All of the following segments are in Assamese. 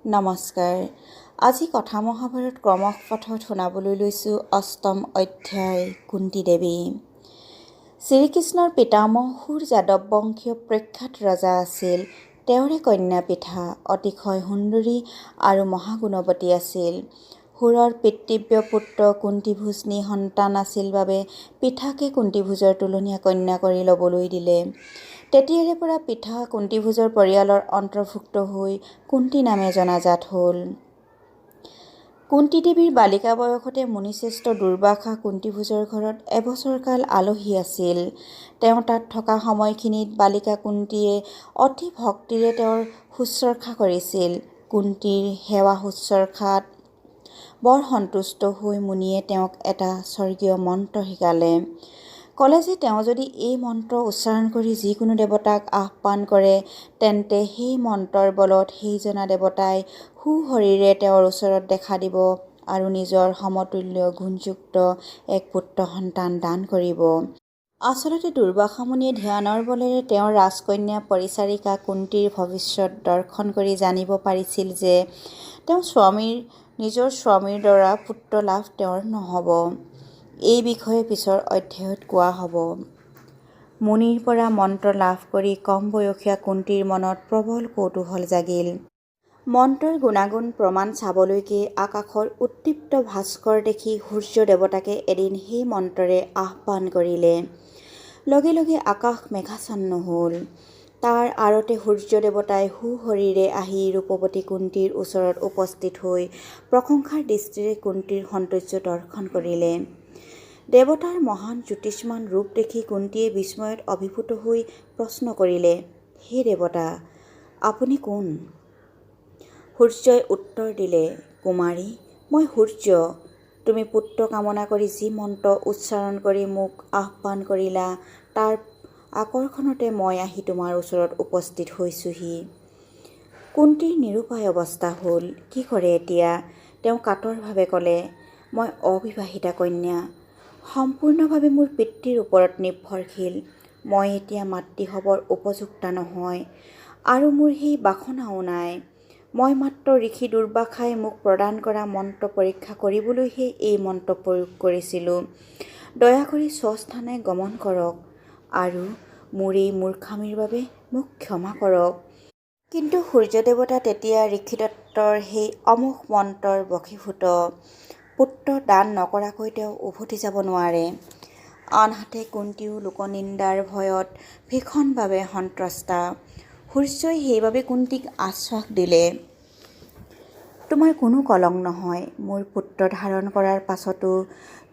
নমস্কাৰ। আজি কথা মহাভাৰত ক্ৰমশ পাঠত শুনাবলৈ লৈছোঁ অষ্টম অধ্যায় কুন্তী দেৱী। শ্ৰীকৃষ্ণৰ পিতামহ সুৰ যাদৱ বংশীয় প্ৰখ্যাত ৰজা আছিল। তেওঁৰে কন্যা পৃথা অতিশয় সুন্দৰী আৰু মহাগুণৱতী আছিল। সুৰৰ পিতৃব্য পুত্ৰ কুন্তীভোজ সন্তান আছিল বাবে পৃথাকে কুন্তীভোজৰ তুলনীয়া কন্যা কৰি ল'বলৈ দিলে। তেতিয়াৰে পৰা পৃথা কুন্তীভোজৰ পৰিয়ালৰ অন্তৰ্ভুক্ত হৈ কুন্তী নামে জনাজাত হ'ল। কুন্তী দেৱীৰ বালিকা বয়সতে মুনিশ্ৰেষ্ঠ দুৰ্বাসা কুন্তীভোজৰ ঘৰত এবছৰকাল আলহী আছিল। তেওঁ তাত থকা সময়খিনিত বালিকা কুন্তীয়ে অতি ভক্তিৰে তেওঁৰ শুশ্ৰূষা কৰিছিল। কুন্তীৰ সেৱা শুশ্ৰূষাত বৰ সন্তুষ্ট হৈ মুনিয়ে তেওঁক এটা স্বৰ্গীয় মন্ত্ৰ শিকালে। ক'লে যে তেওঁ যদি এই মন্ত্ৰ উচ্চাৰণ কৰি যিকোনো দেৱতাক আহ্বান কৰে তেন্তে সেই মন্ত্ৰৰ বলত সেইজনা দেৱতাই সুশৰীৰে তেওঁৰ ওচৰত দেখা দিব আৰু নিজৰ সমতুল্য গুণযুক্ত এক পুত্ৰ সন্তান দান কৰিব। আচলতে দুৰ্বাসা মুনিয়ে ধ্যানৰ বলেৰে তেওঁৰ ৰাজকন্যা পৰিচাৰিকা কুন্তীৰ ভৱিষ্যত দৰ্শন কৰি জানিব পাৰিছিল যে নিজৰ স্বামীৰ দ্বাৰা পুত্ৰ লাভ তেওঁৰ নহ'ব। এই বিষয়ে পিছৰ অধ্যায়ত কোৱা হ'ব। মুনিৰ পৰা মন্ত্ৰ লাভ কৰি কম বয়সীয়া কুন্তীৰ মনত প্ৰবল কৌতূহল জাগিল। মন্ত্ৰৰ গুণাগুণ প্ৰমাণ চাবলৈকে আকাশৰ উত্তীপ্ত ভাস্কৰ দেখি সূৰ্য দেৱতাকে এদিন সেই মন্ত্ৰৰে আহ্বান কৰিলে। লগে লগে আকাশ মেঘাচ্ছন্ন হ'ল। তাৰ আঁৰতে সূৰ্য দেৱতাই সুশৰীৰে আহি ৰূপৱতী কুন্তীৰ ওচৰত উপস্থিত হৈ প্ৰশংসাৰ দৃষ্টিৰে কুন্তীৰ সৌন্দৰ্য দৰ্শন কৰিলে। দেৱতাৰ মহান জ্যোতিষ্মান ৰূপ দেখি কুন্তীয়ে বিস্ময়ত অভিভূত হৈ প্ৰশ্ন কৰিলে, হে দেৱতা, আপুনি কোন? সূৰ্যই উত্তৰ দিলে, কুমাৰী, মই সূৰ্য। তুমি পুত্ৰ কামনা কৰি যি মন্ত্ৰ উচ্চাৰণ কৰি মোক আহ্বান কৰিলা তাৰ আকৰ্ষণতে মই আহি তোমাৰ ওচৰত উপস্থিত হৈছোহি। কুন্তীৰ নিৰুপায় অৱস্থা হ'ল। কি কৰে এতিয়া? তেওঁ কাতৰভাৱে ক'লে, মই অবিবাহিতা কন্যা। সম্পূৰ্ণভাৱে মোৰ পিতৃৰ ওপৰত নিৰ্ভৰশীল। মই এতিয়া মাতৃ হ'বৰ উপযুক্তা নহয় আৰু মোৰ সেই বাসনাও নাই। মই মাত্ৰ ঋষি দুৰ্বাসাই মোক প্ৰদান কৰা মন্ত্ৰ পৰীক্ষা কৰিবলৈহে এই মন্ত্ৰ প্ৰয়োগ কৰিছিলোঁ। দয়া কৰি স্বস্থানে গমন কৰক আৰু মোৰ এই মূৰ্খামিৰ বাবে মোক ক্ষমা কৰক। কিন্তু সূৰ্যদেৱতা তেতিয়া ঋষিদত্তৰ সেই অমোঘ মন্ত্ৰৰ বশীভূত। পুত্ৰ দান নকৰাকৈ তেওঁ উভতি যাব নোৱাৰে। আনহাতে কুন্তীও লোকনিন্দাৰ ভয়ত ভীষণভাৱে সন্ত্ৰস্তা। সূৰ্যই সেইবাবে কুন্তীক আশ্বাস দিলে, তোমাৰ কোনো কলং নহয়। মোৰ পুত্ৰ ধাৰণ কৰাৰ পাছতো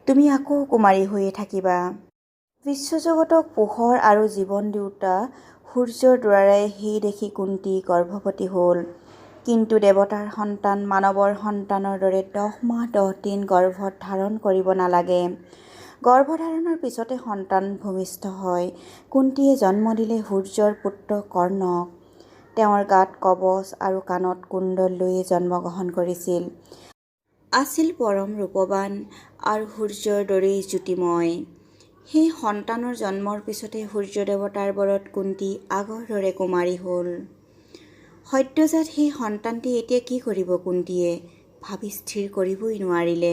তুমি আকৌ কুমাৰী হৈয়ে থাকিবা। বিশ্বজগতক পোহৰ আৰু জীৱন দিওঁতা সূৰ্যৰ দ্বাৰাই সেই দেখি কুন্তী গৰ্ভৱতী হ'ল। কিন্তু দেৱতাৰ সন্তান মানৱৰ সন্তানৰ দৰে 10 মাহ 10 দিন গৰ্ভত ধাৰণ কৰিব নালাগে। গৰ্ভধাৰণৰ পিছতে সন্তান ভূমিষ্ঠ হয়। কুন্তীয়ে জন্ম দিলে সূৰ্যৰ পুত্ৰ কৰ্ণক। তেওঁৰ গাত কৱচ আৰু কাণত কুণ্ডল লৈয়ে জন্মগ্ৰহণ কৰিছিল। আছিল পৰম ৰূপৱান আৰু সূৰ্যৰ দৰেই জ্যোতিময়। সেই সন্তানৰ জন্মৰ পিছতে সূৰ্যদেৱতাৰ বলত কুন্তী আগৰ দৰে কুমাৰী হ'ল। সদ্যজাত সেই সন্তানটি এতিয়া কি কৰিব কুন্তীয়ে ভাবি স্থিৰ কৰিবই নোৱাৰিলে।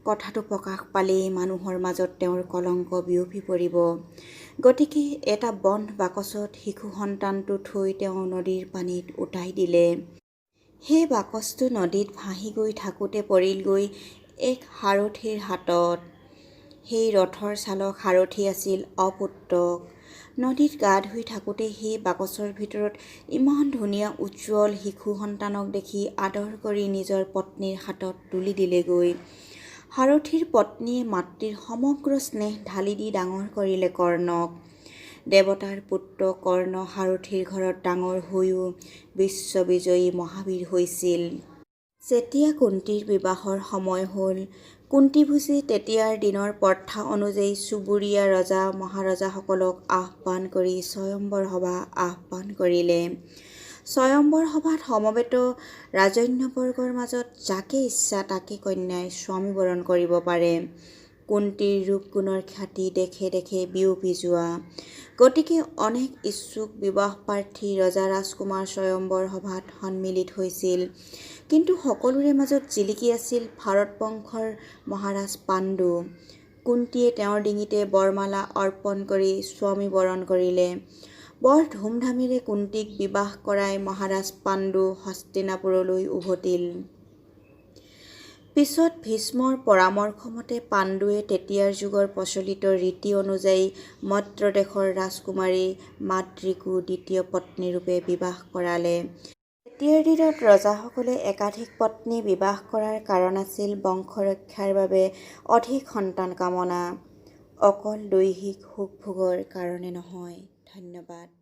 কথাটো প্ৰকাশ পালেই মানুহৰ মাজত তেওঁৰ কলংক বিয়পি পৰিব। গতিকে এটা বন্ধ বাকচত শিশু সন্তানটো থৈ তেওঁ নদীৰ পানীত উটাই দিলে। সেই বাকচটো নদীত ভাহি গৈ থাকোঁতে পৰিলগৈ এক সাৰথীৰ হাতত। সেই ৰথৰ চালক সাৰথী আছিল অপুত্ৰক। নদীত গা ধুই থাকোঁতে সেই বাকচৰ ভিতৰত ইমান ধুনীয়া উজ্জ্বল শিশু সন্তানক দেখি আদৰ কৰি নিজৰ পত্নীৰ হাতত তুলি দিলেগৈ। সাৰথীৰ পত্নীয়ে মাতৃৰ সমগ্ৰ স্নেহ ঢালি দি ডাঙৰ কৰিলে কৰ্ণক। দেৱতাৰ পুত্ৰ কৰ্ণ সাৰথীৰ ঘৰত ডাঙৰ হৈও বিশ্ববিজয়ী মহাবীৰ হৈছিল। যেতিয়া কুন্তীৰ বিবাহৰ সময় হ'ল, কুন্তীভোজে তেতিয়াৰ দিনৰ প্ৰথা অনুযায়ী চুবুৰীয়া ৰজা মহাৰজাসকলক আহ্বান কৰি স্বয়ম্বৰ সভা আহ্বান কৰিলে। স্বয়ম্বৰ সভাত সমবেত ৰাজন্যবৰ্গৰ মাজত যাকে ইচ্ছা তাকে কন্যাই স্বামীবৰণ কৰিব পাৰে। কুন্তীৰ ৰূপগুণৰ খ্যাতি দেখে দেখে বিয়পি যোৱা। গতিকে অনেক ইচ্ছুক বিবাহ প্ৰাৰ্থী ৰজা ৰাজকুমাৰ স্বয়ম্বৰ সভাত সন্মিলিত হৈছিল। কিন্তু সকলোৰে মাজত জিলিকি আছিল ভাৰতবংশৰ মহাৰাজ পাণ্ডু। কুন্তীয়ে তেওঁৰ ডিঙিতে বৰমালা অৰ্পণ কৰি স্বামী বৰণ কৰিলে। বৰ ধুমধামেৰে কুন্তীক বিবাহ কৰাই মহাৰাজ পাণ্ডু হস্তিনাপুৰলৈ উভতিল। পিছত ভীষ্মৰ পৰামৰ্শমতে পাণ্ডুৱে তেতিয়াৰ যুগৰ প্ৰচলিত ৰীতি অনুযায়ী মদ্ৰ দেশৰ ৰাজকুমাৰী মাদ্ৰীকো দ্বিতীয় পত্নীৰূপে বিবাহ কৰালে। তেতিয়াৰ দিনত ৰজাসকলে একাধিক পত্নী বিবাহ কৰাৰ কাৰণ আছিল বংশৰক্ষাৰ বাবে অধিক সন্তান কামনা, অকল দৈহিক সুখ ভোগৰ কাৰণে নহয়। ধন্যবাদ।